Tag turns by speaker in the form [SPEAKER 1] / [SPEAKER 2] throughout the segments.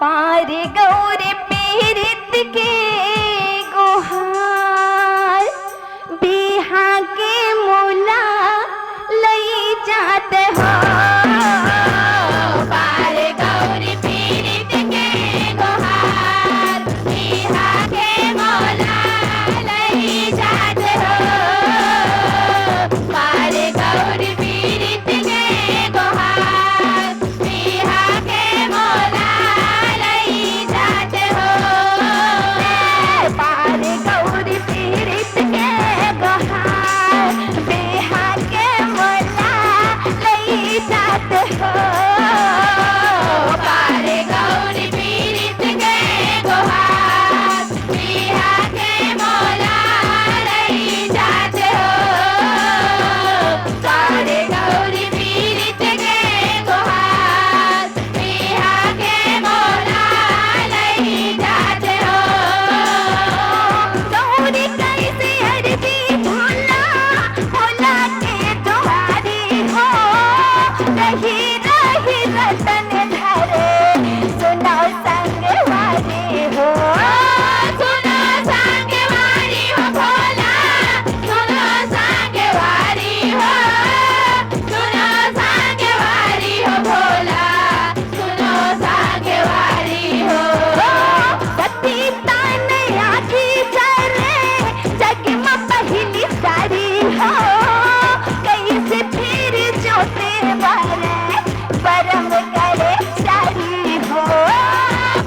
[SPEAKER 1] पार गौरी पीरित के गुहार बिहा के मोला लई जात हो। पार गौरी पीरित के गुहार बिहा के मोला लई जात हो। पार गौरी पीरित के गुहार बिहा के मोला लई जात हो। पार गौरी पीरित के गुहार बिहा के मोला लई जात हो। पार गौरी पीरित के गुहार बिहा के मोला लई जात हो। पार गौरी पीरित के गुहार बिहा के मोला लई जात हो। गौरी कैसे अरबी भोला भोला के दुआरी हो। रही रही रतन धरे सुनो संगवारी हो। सुनो संगवारी हो भोला सुनो संगवारी हो। सुनो संगवारी हो भोला सुनो संगवारी हो। सती तान आखी चरे जगमा पहली सारी हो। कैसे फिर जोते वाले परम करे सारी हो।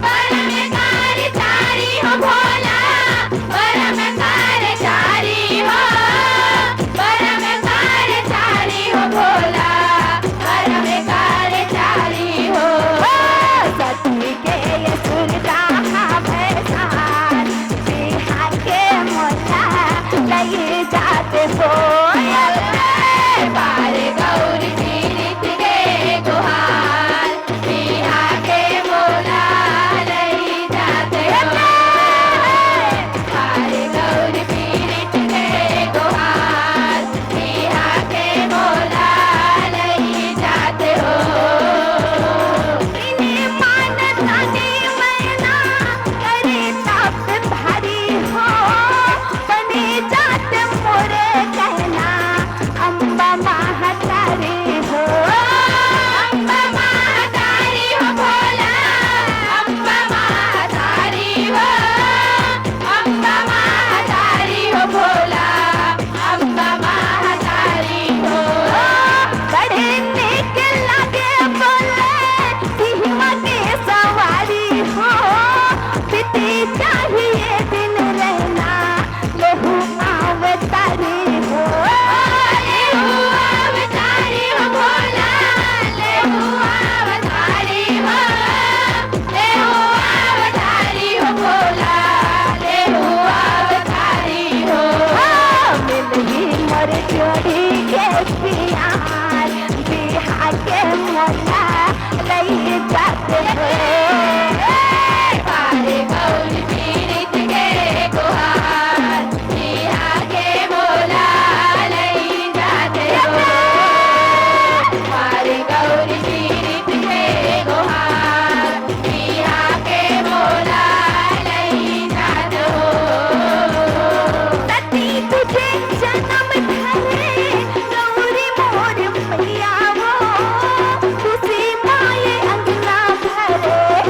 [SPEAKER 1] परम करे सारी हो भोला परम करे सारी हो। परम करे सारी हो भोला परम करे सारी हो। सती के ये सुरता भैसान बिहा के मोला लई जाते हो। पार गौरी पीरित के गुहार बिहा के मोला लई जाते हो। पार गौरी पीरित के गुहार बिहा के मोला लई जाते हो। इन्हें मानता ने मैना करे तप भारी हो। बने जात मोरे कहना अम्बा महातारी हो। अम्बा महातारी हो भोला अम्बा महातारी हो। अम्बा महातारी हो भोला अम्बा महातारी हो। बड़े नेक लगे बोले सिंह के सवारी हो। बीती चाहिए दिन रहना लहू अवतारी हो। लहू अवतारी हो भोला लहू अवतारी हो। लहू अवतारी हो भोला लहू अवतारी हो। मिलही मोर जोड़ी के प्यार बिहा के मोला लई जाते हो। पार गौरी पीरित के गुहार बिहा के मोला लई जाते हो। पार गौरी पीरित के गुहार बिहा के मोला लई जाते हो। सती तुझे जन्म धरे गौरी मोर मैया हो। तुझे माये अंगना भरे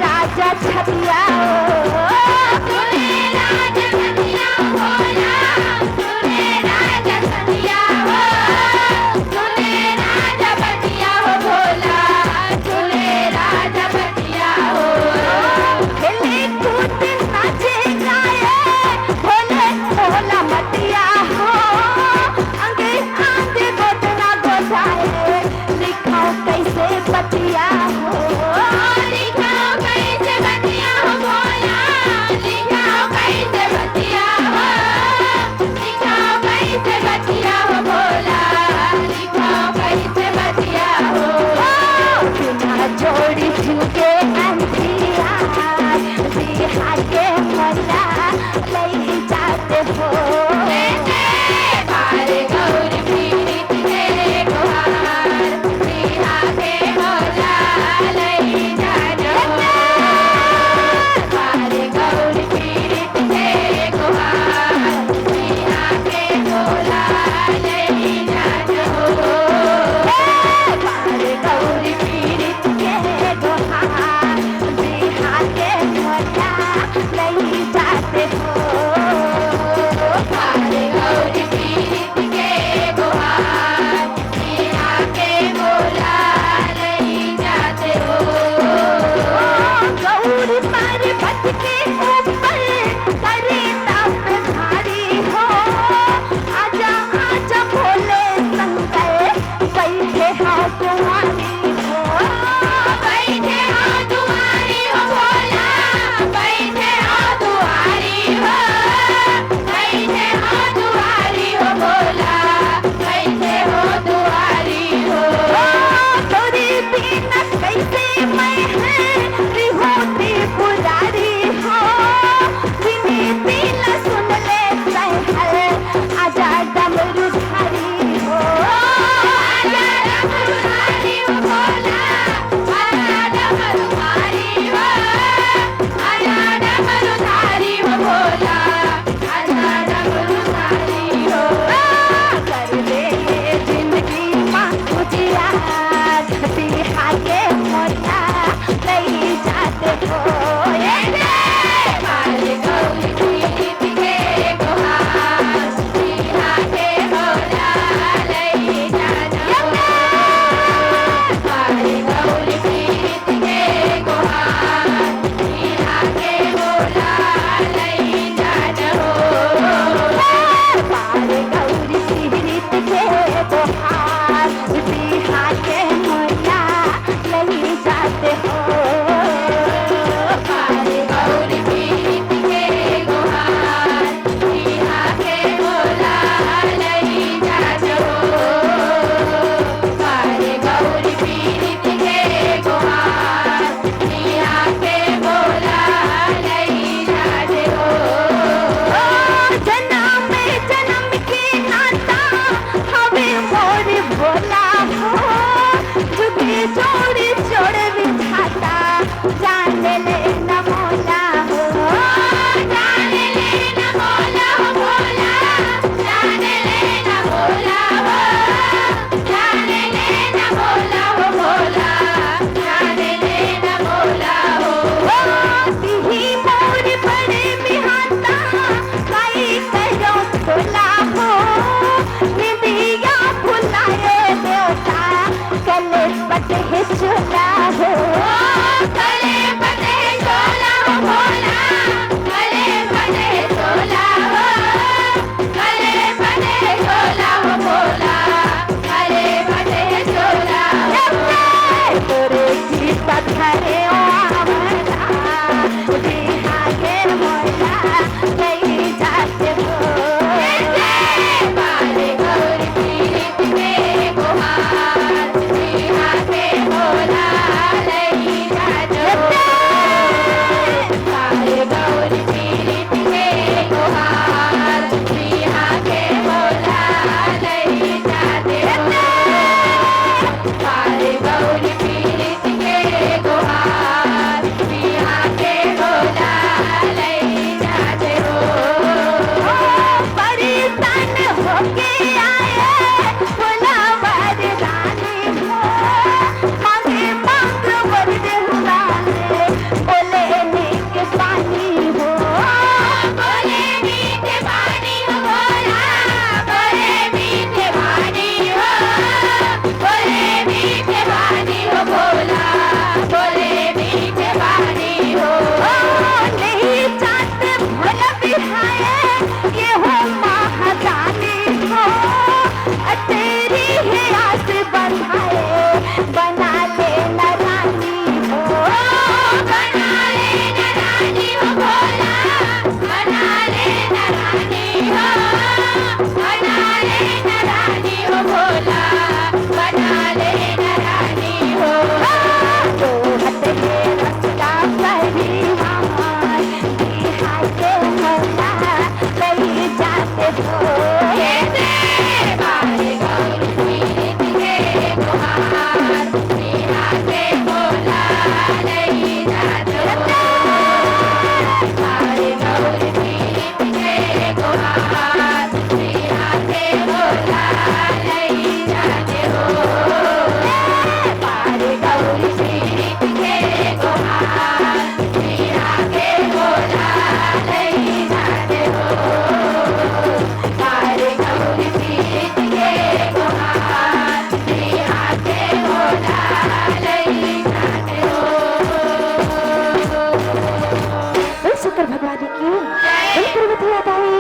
[SPEAKER 1] राजा छतिया सुने राजा छतिया भोला सुने राजा छतिया सुने राजा बतिया हो भोला सुने राजा बतिया हो खेले कूद नाचे गाए भोले भोला मतिया हो अंगे आंधे गोदना गोदाए लिखाओ कैसे बतिया हो लिखाओ कैसे बतिया हो भोला लिखाओ कैसे बतिया हो लिखाओ कैसे बतिया हो भोला लिखाओ कैसे बतिया हो बिना जोड़ी झुके अंधिया बिहार के मजा ले जाते हो बारे गौरी पीड़ित के गुहार बिहार के मजा ले जाते हो बारे गौरी पीड़ित के गुहार बिहार के मजा ले जाते हो बारे गौरी पीड़ित के गुहार बिहार के मजा ले जाते हो बारे गौरी पीड़ित के गुहार बिहार के मजा ले जाते हो गौरी पर्वत के ऊपर करे तप धारी हो आजा आजा भोले शंकर बैठे हो तुम्हारी हो बैठे हो तुम्हारी हो भोला बैठे हो तुम्हारी हो बैठे हो तुम्हारी हो भोला बैठे हो तुम्हारी हो तोरी बिना कैसे मैं है विभूति पुरारी हो विनीति न सुन ले सहल आजा डमरू धारी हो आजा डमरू धारी हो भोला आजा डमरू धारी हो आजा डमरू धारी हो भोला आजा डमरू धारी हो कर दे ये जिंदगी माँ उजियार बिहार के मोटा नहीं जाते हो बारे गौरी पीड़ित के गुहार बिहार के मोटा नहीं जाते हो बारे गौरी पीड़ित के गुहार बिहार के मोटा नहीं जाते हो बारे गौरी पीड़ित के गुहार बिहार के मोटा नहीं जाते हो बारे गौरी पीड़ित के गुहार बिहार के मोटा नहीं जाते हो बारे गौरी पीड़ित के गुहार बिहार के मोटा नहीं जाते हो जन्म में जन्म के नाता हमें मोर भोला हो जुगी जोड़ी जोड़ विधाता जान ले न मोला हो जान ले न मोला हो भोला जान ले न मोला हो जान ले न मोला हो भोला जान ले न मोला हो सिही मोर बड़े बिहाता काई करो भोला हो निंदिया भुलाए देवता कले पटे चोला हो कले पटे चोला हो भोला कले पटे चोला हो कले पटे चोला हो भोला कले पटे चोला हो तोरे की पत्थरे आमला बिहार के मोला नहीं जाते हो बारे गौरी पीड़ित के गुहार बिहार के मोला नहीं जाते हो তাই